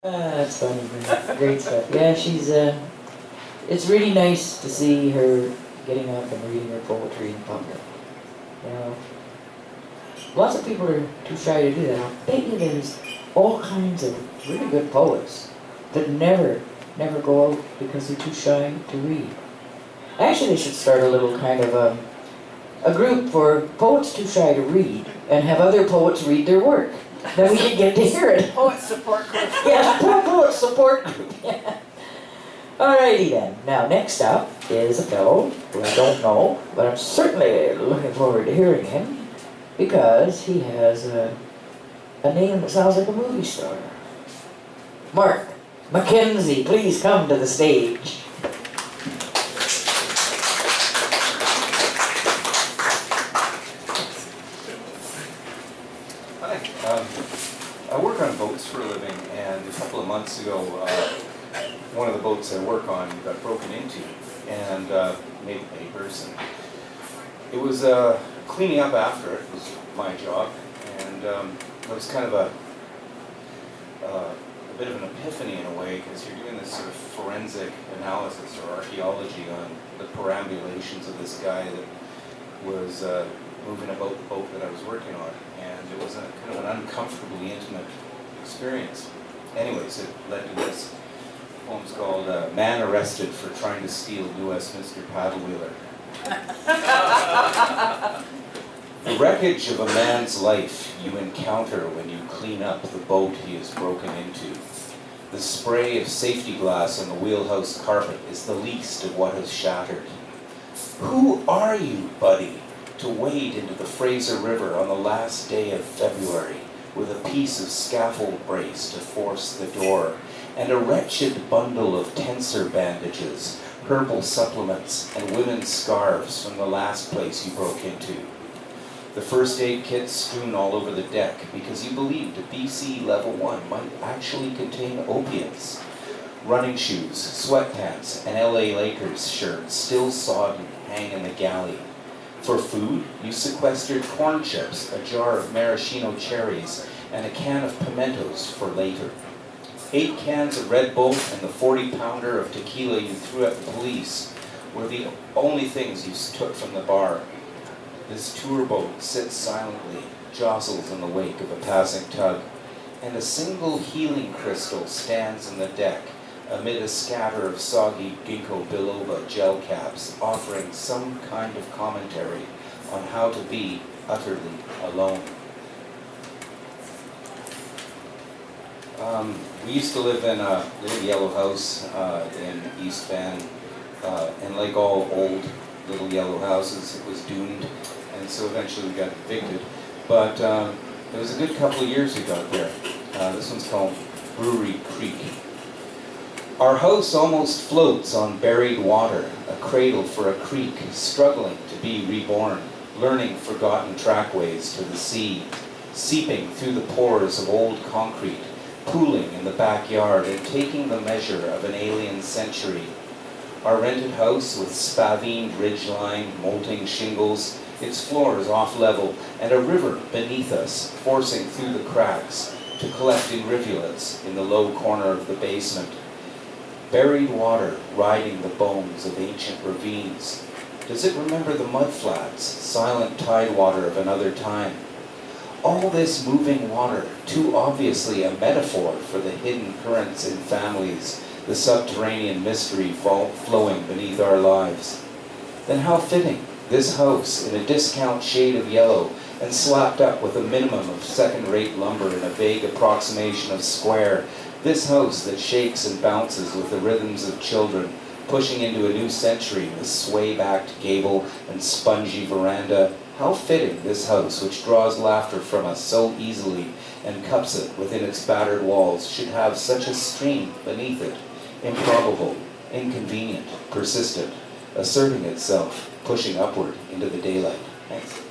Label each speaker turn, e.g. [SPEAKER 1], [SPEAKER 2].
[SPEAKER 1] That's funny. Great stuff. Yeah, she's, it's really nice to see her getting up and reading her poetry in public. You know, lots of people are too shy to do that. I bet you there's all kinds of really good poets that never go out because they're too shy to read. Actually, they should start a little kind of a group for poets too shy to read and have other poets read their work. Then we can get to hear it.
[SPEAKER 2] Poet support group.
[SPEAKER 1] Yeah, poet support group. Yeah. Alrighty then. Now, next up is a fellow who I don't know, but I'm certainly looking forward to hearing him because he has a name that sounds like a movie star. Mark MacKenzie, please come to the stage.
[SPEAKER 3] Hi. I work on boats for a living, and a couple of months ago, one of the boats I work on got broken into and made the papers. And it was cleaning up after it was my job, and it was kind of a bit of an epiphany in a way, because you're doing this sort of forensic analysis or archaeology on the perambulations of this guy that was moving about the boat that I was working on, and it was a kind of an uncomfortably intimate experience. Anyways, it led to this. The poem's called Man Arrested for Trying to Steal New Westminster Paddle Wheeler. The wreckage of a man's life you encounter when you clean up the boat he has broken into. The spray of safety glass on the wheelhouse carpet is the least of what has shattered. Who are you, buddy, to wade into the Fraser River on the last day of February with a piece of scaffold brace to force the door and a wretched bundle of tensor bandages, herbal supplements, and women's scarves from the last place you broke into? The first aid kit strewn all over the deck because you believed a BC Level 1 might actually contain opiates. Running shoes, sweatpants, and LA Lakers shirts still sodden hang in the galley. For food, you sequestered corn chips, a jar of maraschino cherries, and a can of pimentos for later. 8 cans of Red Bull and the 40-pounder of tequila you threw at the police were the only things you took from the bar. This tour boat sits silently, jostles in the wake of a passing tug, and a single healing crystal stands in the deck amid a scatter of soggy ginkgo biloba gel caps, offering some kind of commentary on how to be utterly alone. We used to live in a little yellow house in East Van, and like all old little yellow houses, it was doomed, and so eventually we got evicted. But it was a good couple of years we got there. This one's called Brewery Creek. Our house almost floats on buried water, a cradle for a creek, struggling to be reborn, learning forgotten trackways to the sea, seeping through the pores of old concrete, pooling in the backyard and taking the measure of an alien century. Our rented house with spavined ridgeline, molting shingles, its floors off level, and a river beneath us, forcing through the cracks to collect in rivulets in the low corner of the basement. Buried water riding the bones of ancient ravines. Does it remember the mudflats, silent tidewater of another time? All this moving water, too obviously a metaphor for the hidden currents in families, the subterranean mystery flowing beneath our lives. Then how fitting, this house in a discount shade of yellow and slapped up with a minimum of second-rate lumber and a vague approximation of square. This house that shakes and bounces with the rhythms of children, pushing into a new century with sway-backed gable and spongy veranda. How fitting this house, which draws laughter from us so easily and cups it within its battered walls, should have such a stream beneath it, improbable, inconvenient, persistent, asserting itself, pushing upward into the daylight. Thanks.